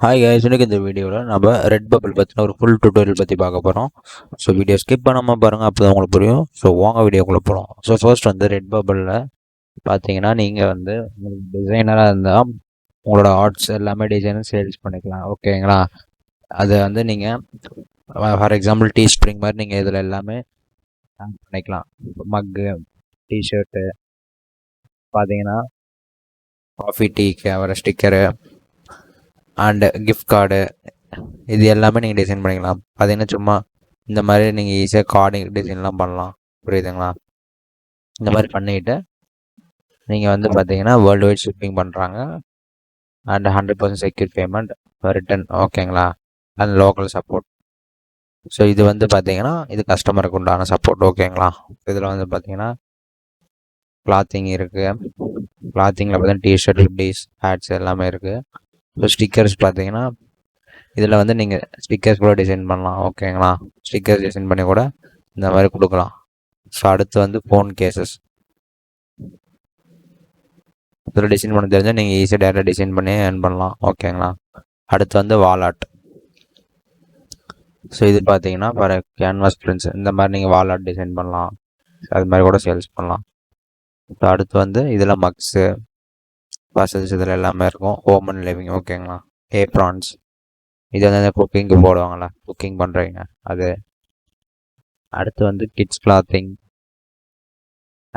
Hi guys, இன்னைக்கு இந்த வீடியோவில் நம்ம ரெட் பபிள் பற்றின ஒரு ஃபுல் டுட்டோரியல் பற்றி பார்க்க போகிறோம். ஸோ வீடியோ ஸ்கிப் பண்ணாமல் பாருங்கள், அப்போ தான் உங்களுக்கு புரியும். ஸோ வாங்க வீடியோக்குள்ளே போகிறோம். ஸோ ஃபர்ஸ்ட் வந்து ரெட் பபிளில் பார்த்தீங்கன்னா நீங்கள் வந்து உங்களுக்கு டிசைனராக இருந்தால் உங்களோட ஆர்ட்ஸ் எல்லாமே டிசைனும் சேல்ஸ் பண்ணிக்கலாம். ஓகேங்களா? அதை வந்து நீங்கள் ஃபார் எக்ஸாம்பிள் டீ ஸ்ப்ரிங் மாதிரி நீங்கள் இதில் எல்லாமே பண்ணிக்கலாம். மக்கு, டிஷர்ட்டு, பார்த்தீங்கன்னா காஃபி டீக்கு வர ஸ்டிக்கரு அண்டு கிஃப்ட் கார்டு, இது எல்லாமே நீங்கள் டிசைன் பண்ணிக்கலாம். பார்த்தீங்கன்னா சும்மா இந்த மாதிரி நீங்கள் ஈஸியாக கார்டு டிசைன்லாம் பண்ணலாம். புரியுதுங்களா? இந்த மாதிரி பண்ணிக்கிட்டு நீங்கள் வந்து பார்த்தீங்கன்னா வேர்ல்டு வைட் ஷிப்பிங் பண்ணுறாங்க அண்ட் 100% செக்யூர் பேமெண்ட் ரிட்டன். ஓகேங்களா? And local support. ஸோ இது வந்து பார்த்தீங்கன்னா இது கஸ்டமருக்கு உண்டான சப்போர்ட். ஓகேங்களா? இதில் வந்து பார்த்தீங்கன்னா கிளாத்திங் இருக்குது. கிளாத்திங்கில் பார்த்தீங்கன்னா டிஷர்ட், ஹுட்டீஸ், ஹேட்ஸ் எல்லாமே இருக்குது. ஸோ ஸ்டிக்கர்ஸ் பார்த்தீங்கன்னா இதில் வந்து நீங்கள் ஸ்டிக்கர்ஸ் கூட டிசைன் பண்ணலாம். ஓகேங்களா? ஸ்டிக்கர்ஸ் டிசைன் பண்ணி கூட இந்த மாதிரி கொடுக்கலாம். ஸோ அடுத்து வந்து ஃபோன் கேசஸ், இதில் டிசைன் பண்ண தெரிஞ்சால் நீங்கள் ஈஸியாக டேரெக்டாக டிசைன் பண்ணி ஏர்ன் பண்ணலாம். ஓகேங்களா? அடுத்து வந்து வாலாட். ஸோ இது பார்த்தீங்கன்னா ஃபார் கேன்வாஸ் பிரிண்ட்ஸ், இந்த மாதிரி நீங்கள் வாலாட் டிசைன் பண்ணலாம். அது மாதிரி கூட சேல்ஸ் பண்ணலாம். ஸோ அடுத்து வந்து இதில் மக்ஸு, பசல்ஸ், இதில் எல்லாமே இருக்கும். Home and living. ஓகேங்களா? ஏப்ரான்ஸ், இது வந்து குக்கிங்க்கு போடுவாங்கள்ல, குக்கிங் பண்ணுறீங்க அது. அடுத்து வந்து கிட்ஸ் கிளாத்திங்,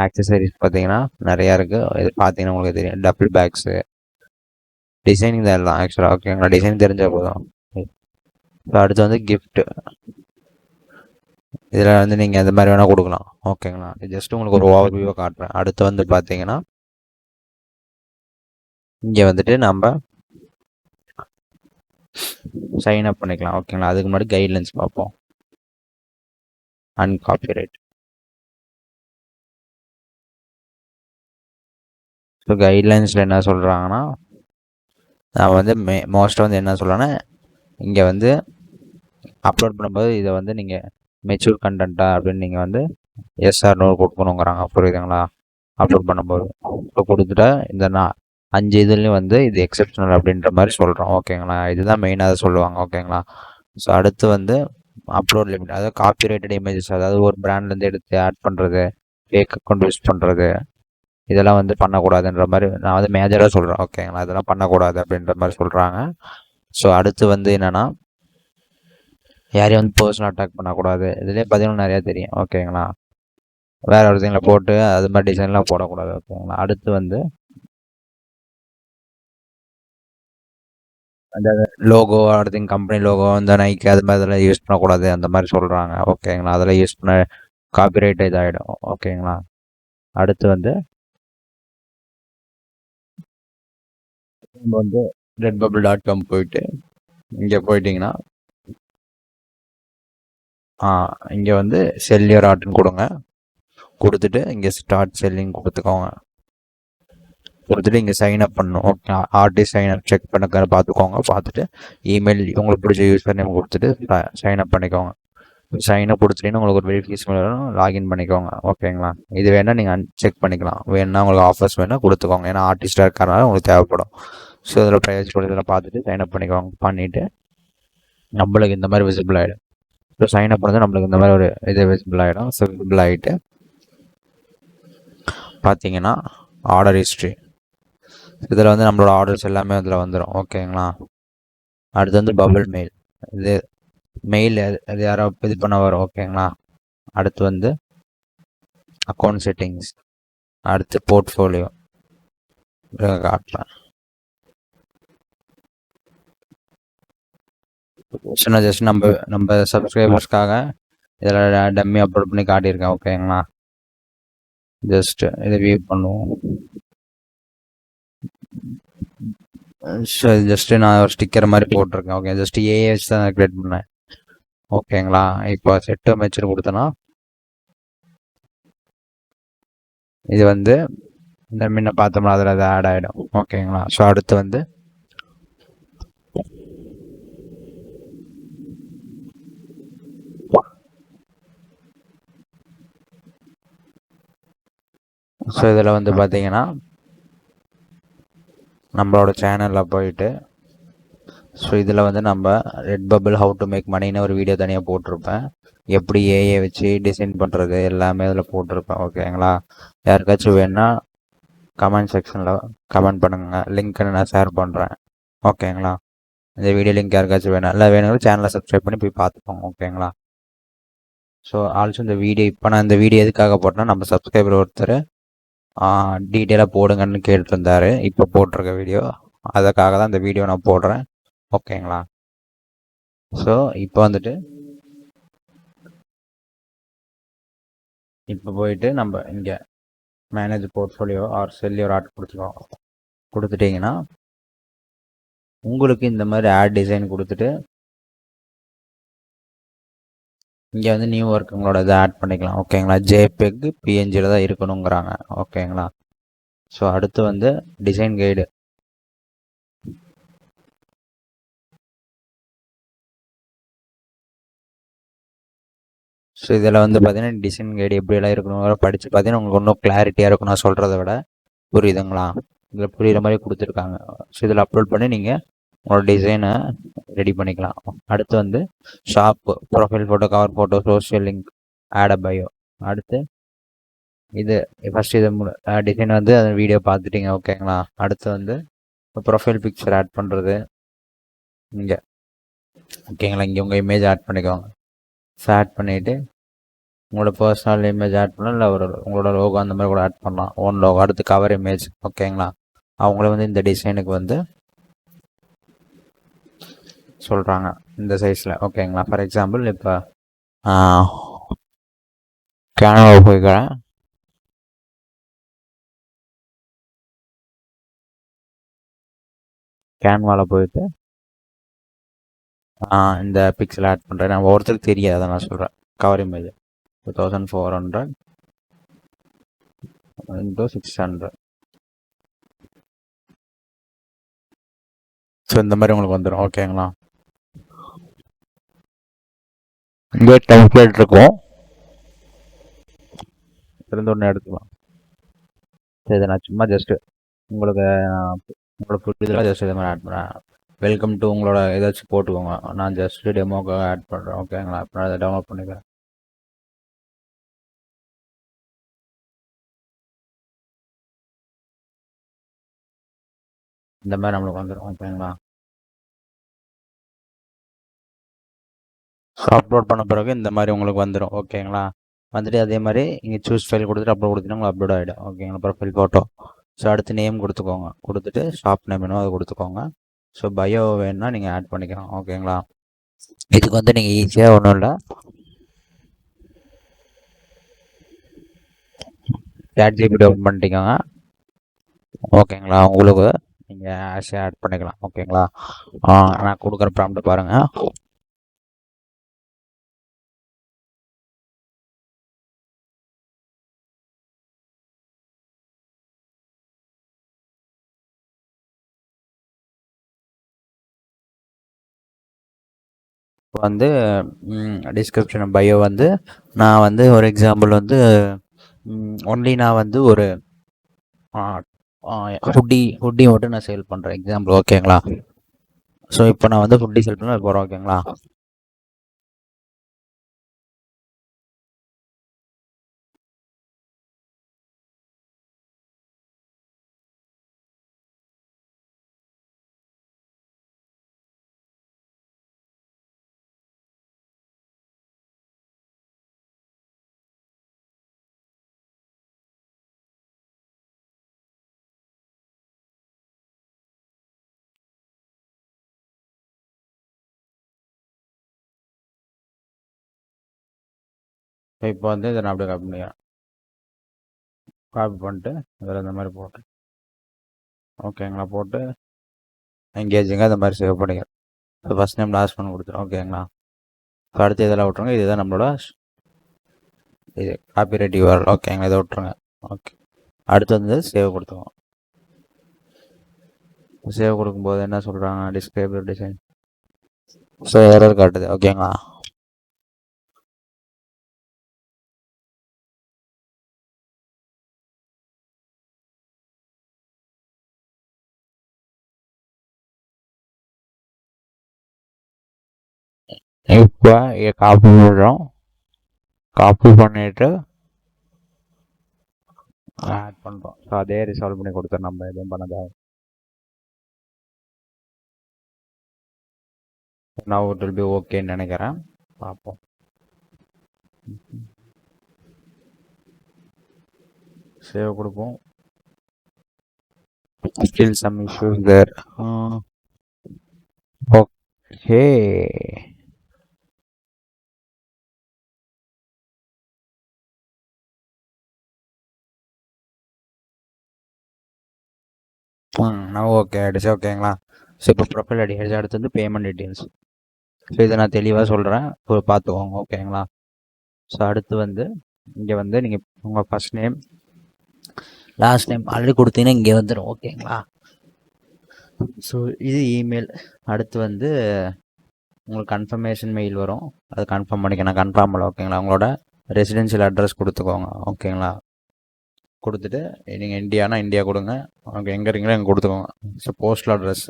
ஆக்சசரிஸ் பார்த்தீங்கன்னா நிறையா இருக்குது. இது பார்த்தீங்கன்னா உங்களுக்கு தெரியும். டபுள் பேக்ஸு, டிசைனிங் தான் எல்லாம் ஆக்சுவலாக. ஓகேங்களா? டிசைன் தெரிஞ்சால் போதும். இப்போ அடுத்து வந்து கிஃப்ட்டு, இதில் வந்து நீங்கள் அந்த மாதிரி வேணால் கொடுக்கலாம். ஓகேங்களா? இது ஜஸ்ட் உங்களுக்கு ஒரு ஓவர் வியூவாக காட்டுறேன். அடுத்து வந்து பார்த்தீங்கன்னா இங்கே வந்துட்டு நம்ம சைன் அப் பண்ணிக்கலாம். ஓகேங்களா? அதுக்கு முன்னாடி கைட்லைன்ஸ் பார்ப்போம். அன்காப்பிரைட். ஸோ கைட்லைன்ஸில் என்ன சொல்கிறாங்கன்னா, நான் வந்து மோஸ்ட்டாக வந்து என்ன சொல்கிறேன்னா, இங்கே வந்து அப்லோட் பண்ணும்போது இதை வந்து நீங்கள் மெச்சூர் கண்டென்ட்டா அப்படின்னு நீங்கள் வந்து எஸ்ஆர் நோ கொடுக்கணுங்கிறாங்க. புரியுதுங்களா? அப்லோட் பண்ணும்போது இப்போ கொடுத்துட்டா இந்த 5 இதுலேயும் வந்து இது எக்ஸப்ஷனல் அப்படின்ற மாதிரி சொல்கிறோம். ஓகேங்களா? இதுதான் மெயினாக அதை சொல்லுவாங்க. ஓகேங்களா? ஸோ அடுத்து வந்து அப்லோட் லிமிட், அதாவது காப்பிரைட்டட் இமேஜஸ், அதாவது ஒரு பிராண்ட்லேருந்து எடுத்து ஆட் பண்ணுறது, ஃபேக் அக்கௌண்ட் யூஸ் பண்ணுறது, இதெல்லாம் வந்து பண்ணக்கூடாதுன்ற மாதிரி நான் வந்து மேஜராக சொல்கிறேன். ஓகேங்களா? இதெல்லாம் பண்ணக்கூடாது அப்படின்ற மாதிரி சொல்கிறாங்க. ஸோ அடுத்து வந்து என்னென்னா, யாரையும் வந்து பர்சனல் அட்டாக் பண்ணக்கூடாது. இதுலேயே பார்த்தீங்கன்னா நிறையா தெரியும். ஓகேங்களா? வேறு ஒருத்தங்களை போட்டு அது மாதிரி டிசைன்லாம் போடக்கூடாது. ஓகேங்களா? அடுத்து வந்து அந்த லோகோ, அடுத்து கம்பெனி லோகோ, இந்த நைக்கு அது மாதிரி அதெல்லாம் யூஸ் பண்ணக்கூடாது அந்த மாதிரி சொல்கிறாங்க. ஓகேங்களா? அதெல்லாம் யூஸ் பண்ண காப்பிரைட் இதாகிடும். ஓகேங்களா? அடுத்து வந்து நம்ம வந்து redbubble.com போயிட்டு இங்கே போயிட்டிங்கன்னா இங்கே வந்து செல் யுவர் ஆர்ட்னு கொடுங்க. கொடுத்துட்டு இங்கே ஸ்டார்ட் செல்லிங் கொடுத்துக்கோங்க. கொடுத்துட்டு இங்கே சைன் அப் பண்ணணும். Okay, artist sign up check பண்ண பார்த்துக்கோங்க. பார்த்துட்டு இமெயில் உங்களுக்கு பிடிச்ச யூசர் நேம் கொடுத்துட்டு சைன் அப் பண்ணிக்கோங்க. சைன் அப் கொடுத்துட்டீங்கன்னா உங்களுக்கு ஒரு வெரிஃபிகேஷன் வரும், லாகின் பண்ணிக்கோங்க. ஓகேங்களா? இது வேணால் நீங்கள் செக் பண்ணிக்கலாம். வேணுன்னா உங்களுக்கு ஆஃபர்ஸ் வேணால் கொடுத்துக்கோங்க. ஏன்னா ஆர்டிஸ்டாக இருக்கிறனால உங்களுக்கு தேவைப்படும். ஸோ இதில் ப்ரைஸ் இதில் பார்த்துட்டு சைன் அப் பண்ணிக்கோங்க. பண்ணிவிட்டு நம்மளுக்கு இந்த மாதிரி விசிபிள் ஆகிடும். ஸோ சைன் அப் பண்ணது நம்மளுக்கு இந்த மாதிரி ஒரு இது விசிபிள் ஆகிடும். ஸோ விசிபிள் ஆகிட்டு பார்த்தீங்கன்னா ஆர்டர் ஹிஸ்ட்ரி, இதில் வந்து நம்மளோட ஆர்டர்ஸ் எல்லாமே அதில் வந்துடும். ஓகேங்களா? அடுத்து வந்து பபிள் மெயில், இது மெயில் அது யாரோ இது பண்ண வரும். ஓகேங்களா? அடுத்து வந்து அக்கௌண்ட் செட்டிங்ஸ், அடுத்து போர்ட்ஃபோலியோ காட்டுறேன். நான் ஜஸ்ட் நம்ம சப்ஸ்கிரைபர்ஸ்க்காக இதில் டம்மி அப்லோட் பண்ணி காட்டியிருக்கேன். ஓகேங்களா? ஜஸ்ட் இதை வியூ பண்ணுவோம். ஸோ ஜஸ்ட்டு நான் ஒரு ஸ்டிக்கர் மாதிரி போட்டிருக்கேன். ஓகே, ஜஸ்ட் ஏஎஸ் தான் கிரியேட் பண்ணேன். ஓகேங்களா? இப்போ செட்டு மெச்சர் கொடுத்தனா இது வந்து இந்த முன்ன பார்த்தோம்னா அதில் அது ஆட் ஆகிடும். ஓகேங்களா? ஸோ அடுத்து வந்து ஸோ இதில் வந்து பார்த்தீங்கன்னா நம்மளோட சேனலில் போயிட்டு ஸோ இதில் வந்து நம்ம red bubble how to make மணின்னு ஒரு வீடியோ தனியாக போட்டிருப்பேன். எப்படி ஏஐ வச்சு டிசைன் பண்ணுறது எல்லாமே இதில் போட்டிருப்பேன். ஓகேங்களா? யாருக்காச்சும் வேணுன்னா கமெண்ட் செக்ஷனில் கமெண்ட் பண்ணுங்கள், லிங்க்கை நான் ஷேர் பண்ணுறேன். ஓகேங்களா? இந்த வீடியோ லிங்க் யாருக்காச்சும் வேணும், இல்லை வேணுங்கிற சேனலை சப்ஸ்கிரைப் பண்ணி போய் பார்த்துப்போங்க. ஓகேங்களா? ஸோ ஆல்சோ இந்த வீடியோ இப்போ நான் இந்த வீடியோ எதுக்காக போட்டேன்னா, நம்ம சப்ஸ்கிரைபர் ஒருத்தர் டீட்டெயிலாக போடுங்கன்னு கேட்டுருந்தாரு. இப்போ போட்டிருக்க வீடியோ அதுக்காக தான் இந்த வீடியோ நான் போடுறேன். ஓகேங்களா? ஸோ இப்போ வந்துட்டு இப்போ போயிட்டு நம்ம இங்கே manage portfolio or sell your art கொடுத்துட்டீங்கன்னா உங்களுக்கு இந்த மாதிரி ஆட் டிசைன் கொடுத்துட்டு இங்கே வந்து நியூ ஒர்க் உங்களோட இதை ஆட் பண்ணிக்கலாம். ஓகேங்களா? ஜேபெக் பிஎன்ஜியில் தான் இருக்கணுங்கிறாங்க. ஓகேங்களா? ஸோ அடுத்து வந்து டிசைன் கைடு. ஸோ இதில் வந்து பார்த்தீங்கன்னா டிசைன் கைடு எப்படியெல்லாம் இருக்கணும் படித்து பார்த்தீங்கன்னா உங்களுக்கு இன்னும் கிளாரிட்டியாக இருக்கும் நான் சொல்கிறத விட. புரியுதுங்களா? இதில் புரியுற மாதிரி கொடுத்துருக்காங்க. ஸோ இதில் அப்லோட் பண்ணி நீங்கள் உங்களோட டிசைனை ரெடி பண்ணிக்கலாம். அடுத்து வந்து shop, profile photo, cover photo, social link, add a bio. அடுத்து இது ஃபஸ்ட் இது டிசைன் வந்து அந்த வீடியோ பார்த்துட்டீங்க. ஓகேங்களா? அடுத்து வந்து ப்ரொஃபைல் பிக்சர் ஆட் பண்ணுறது இங்கே. ஓகேங்களா? இங்கே உங்கள் இமேஜ் ஆட் பண்ணிக்கோங்க. ஸோ ஆட் பண்ணிவிட்டு உங்களோட பர்சனல் இமேஜ் ஆட் பண்ணலாம், இல்லை ஒரு உங்களோட லோகோ அந்த மாதிரி கூட ஆட் பண்ணலாம். Own logo. அடுத்து கவர் இமேஜ். ஓகேங்களா? அவங்கள வந்து இந்த டிசைனுக்கு வந்து சொல்கிறாங்க இந்த சைஸில். ஓகேங்களா? ஃபார் எக்ஸாம்பிள் இப்போ கேனவா போய்க்கிறேன். கேன்வாவில் போயிட்டு இந்த பிக்சல் ஆட் பண்ணுறேன். நான் ஒருத்தருக்கு தெரியாது, அதை நான் சொல்கிறேன். Cover image 2400 × 600. ஸோ இந்த மாதிரி உங்களுக்கு வந்துடும். ஓகேங்களா? இங்கே டெம்ப்ளேட் இருக்கும், இருந்து ஒன்று எடுத்துக்கலாம். சரி, நான் சும்மா ஜஸ்ட்டு உங்களுக்கு உங்களோட புரிதலாக ஜஸ்ட் இது மாதிரி ஆட் பண்ணுறேன். வெல்கம் டு உங்களோட ஏதாச்சும் போட்டுக்கோங்க. நான் ஜஸ்ட் டெமோக்காக ஆட் பண்ணுறேன். ஓகேங்களா? இப்போ நான் அதை டவுன்லோட் பண்ணிக்கிறேன். இந்த மாதிரி நம்மளுக்கு வந்துடும். ஓகேங்களா? ஸோ அப்லோட் பண்ண பிறகு இந்த மாதிரி உங்களுக்கு வந்துடும். ஓகேங்களா? வந்துட்டு அதே மாதிரி இங்கே சூஸ் ஃபைல் கொடுத்துட்டு அப்லோட் கொடுத்தீங்கன்னா உங்களுக்கு அப்லோட் ஆகிடும். ஓகேங்களா? Profile photo. ஸோ அடுத்து நேம் கொடுத்துக்கோங்க. கொடுத்துட்டு ஷாப் நேம் வேணும் அதை கொடுத்துக்கோங்க. ஸோ பயோ வேணுன்னா நீங்கள் ஆட் பண்ணிக்கலாம். ஓகேங்களா? இதுக்கு வந்து நீங்கள் ஈஸியாக ஒன்றும் இல்லை, ChatGPT ஓப்பன் பண்ணிட்டீங்க. ஓகேங்களா? உங்களுக்கு நீங்கள் ஆஷை ஆட் பண்ணிக்கலாம். ஓகேங்களா? நான் கொடுக்குற ப்ராம்ப்ட் பாருங்கள். வந்து டிஸ்கிரிப்ஷன் பயோ வந்து நான் வந்து ஒரு எக்ஸாம்பிள் வந்து ஒன்லி நான் வந்து ஒரு ஹுட்டி மட்டும் நான் சேல் பண்ணுறேன் எக்ஸாம்பிள். ஓகேங்களா? ஸோ இப்போ நான் வந்து ஹுட்டி சேல் பண்ண போகிறேன். ஓகேங்களா? இப்போ வந்து இதை நான் அப்படியே காப்பி பண்ணிட்டு அதில் இந்த மாதிரி போட்டு. ஓகேங்களா? போட்டு எங்கேஜிங்க இந்த மாதிரி சேவ் பண்ணிக்கிறேன். இப்போ ஃபஸ்ட் நேம் லாஸ்ட் பண்ணி கொடுத்துரும். ஓகேங்களா? இப்போ அடுத்து இதெல்லாம் விட்ருங்க. இதுதான் நம்மளோட இது காப்பி ரைட் யூஆர்எல். ஓகேங்களா? இதை விட்ருங்க. ஓகே. அடுத்து வந்து சேவ் கொடுத்துருவோம். சேவ் கொடுக்கும்போது என்ன சொல்கிறாங்க, டிஸ்கிரைப் டிசைன். ஸோ எரர் காட்டுது. ஓகேங்களா? இப்போ காப்பி பண்ணுறோம். காப்பி பண்ணிவிட்டு ஆட் பண்ணுறோம். ஸோ அதே ரிசால்வ் பண்ணி கொடுத்துரும். நம்ம எதுவும் பண்ணதா நான் இட் வில் பி ஓகேன்னு நினைக்கிறேன். பார்ப்போம். சேவ் கொடுப்போம். Still some issues there. Okay. நான் ஓகே ஆகிடுச்சு. ஓகேங்களா? ஸோ இப்போ ப்ரொஃபைல் அடிக்கிறது. அடுத்து வந்து பேமெண்ட் டீட்டெயில்ஸ். ஸோ இதை நான் தெளிவாக சொல்கிறேன், இப்போ பார்த்துக்கோங்க. ஓகேங்களா? ஸோ அடுத்து வந்து இங்கே வந்து நீங்கள் உங்கள் first name last name already கொடுத்தீங்கன்னா இங்கே வந்துடும். ஓகேங்களா? ஸோ இது இமெயில். அடுத்து வந்து உங்களுக்கு கன்ஃபர்மேஷன் மெயில் வரும், அது கன்ஃபார்ம் பண்ணிக்கணும். கன்ஃபார்ம் பண்ணல. ஓகேங்களா? உங்களோட ரெசிடென்ஷியல் அட்ரஸ் கொடுத்துக்கோங்க. ஓகேங்களா? கொடுத்துட்டு நீங்கள் இந்தியானா இந்தியா கொடுங்க. அவங்க எங்கே இருக்கீங்களோ அங்கே கொடுத்துக்கோங்க. ஸோ போஸ்டல் அட்ரஸ்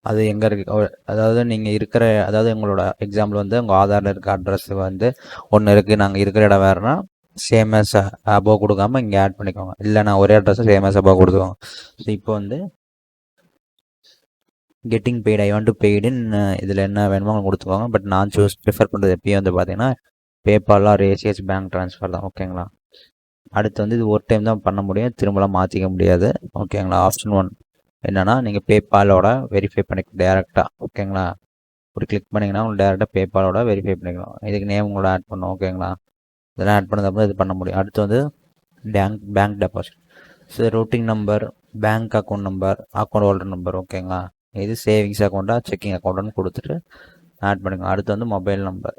அது எங்கே இருக்குது, அதாவது நீங்கள் இருக்கிற, அதாவது உங்களோட எக்ஸாம்பிள் வந்து உங்கள் ஆதாரில் இருக்க அட்ரஸ் வந்து ஒன்று இருக்குது, நாங்கள் இருக்கிற இடம் வேறுனா சேம் as above கொடுக்காம இங்கே ஆட் பண்ணிக்கோங்க. இல்லை நான் ஒரே அட்ரஸ் சேம் as above கொடுத்துக்கோங்க. ஸோ இப்போ வந்து getting paid, I want to பெய்டுன்னு இதில் என்ன வேணுமோ அவங்க கொடுத்துக்கோங்க. பட் நான் ப்ரிஃபர் பண்ணுறது எப்பயும் வந்து பார்த்தீங்கன்னா PayPal or ACS bank transfer தான். ஓகேங்களா? அடுத்து வந்து இது ஒரு டைம் தான் பண்ண முடியும், திரும்பலாம் மாற்றிக்க முடியாது. ஓகேங்களா? ஆப்ஷன் 1 என்னென்னா நீங்கள் பேபாலோட வெரிஃபை பண்ணிக்க டேரெக்டாக. ஓகேங்களா? ஒரு கிளிக் பண்ணிங்கன்னா உங்களுக்கு டேரெக்டாக பேபாலோட வெரிஃபை பண்ணிக்கலாம். இதுக்கு நேம் உங்களோட ஆட் பண்ணணும். ஓகேங்களா? இதெல்லாம் ஆட் பண்ணதுக்கப்புறம் இது பண்ண முடியும். அடுத்து வந்து bank deposit. So routing number, bank account number, account holder number. ஓகேங்களா? இது சேவிங்ஸ் அக்கௌண்ட்டா செக்கிங் அக்கௌண்ட்டுன்னு கொடுத்துட்டு ஆட் பண்ணிக்கோங்க. அடுத்து வந்து மொபைல் நம்பர்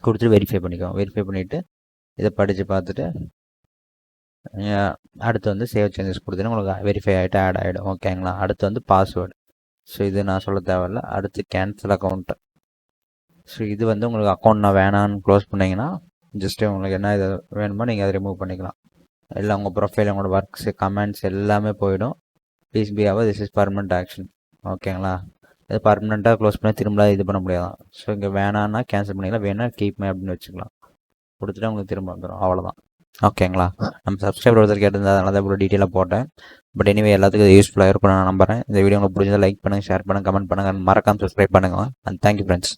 கொடுத்துட்டு வெரிஃபை பண்ணிக்கோங்க. வெரிஃபை பண்ணிவிட்டு இதை படித்து பார்த்துட்டு அடுத்து வந்து சேவ் சேஞ்சஸ் கொடுத்தீங்கன்னா உங்களுக்கு வெரிஃபை ஆகிட்டு ஆட் ஆகிடும். ஓகேங்களா? அடுத்து வந்து பாஸ்வேர்டு. ஸோ இது நான் சொல்ல தேவையில்ல. அடுத்து கேன்சல் அக்கௌண்ட்டு. ஸோ இது வந்து உங்களுக்கு அக்கௌண்ட் நான் வேணான்னு க்ளோஸ் பண்ணிங்கன்னா ஜஸ்ட்டு உங்களுக்கு என்ன இது வேணுமோ நீங்கள் அதை ரிமூவ் பண்ணிக்கலாம். இல்லை உங்கள் ப்ரொஃபைல், உங்களோட ஒர்க்ஸு, கமெண்ட்ஸ் எல்லாமே போயிடும். Please be aware this is permanent action. ஓகேங்களா? இது பர்மனெண்ட்டாக க்ளோஸ் பண்ணி திரும்ப இது பண்ண முடியாது. ஸோ இங்கே வேணான்னா கேன்சல் பண்ணிக்கலாம், வேணா கீப் மை அப்படின்னு வச்சுக்கலாம். கொடுத்துட்டு உங்களுக்கு திரும்ப வந்துடும். அவ்வளோதான். ஓகேங்களா? நம்ம சப்ஸ்கிரைபர் ஒருத்தர் கேட்டிருந்தா அதனால தான் இவ்வளோ டீட்டெயிலாக போட்டேன். பட் எனிவே எல்லாத்துக்கும் இது யூஸ்ஃபுல்லாக இருக்கும் நான் நம்புறேன். இந்த வீடியோ உங்களுக்கு பிடிச்சதை லைக் பண்ணுங்கள், ஷேர் பண்ணுங்கள், கமெண்ட் பண்ணுங்கள், மறக்காமல் சப்ஸ்கிரைப் பண்ணுங்கள். And thank you friends.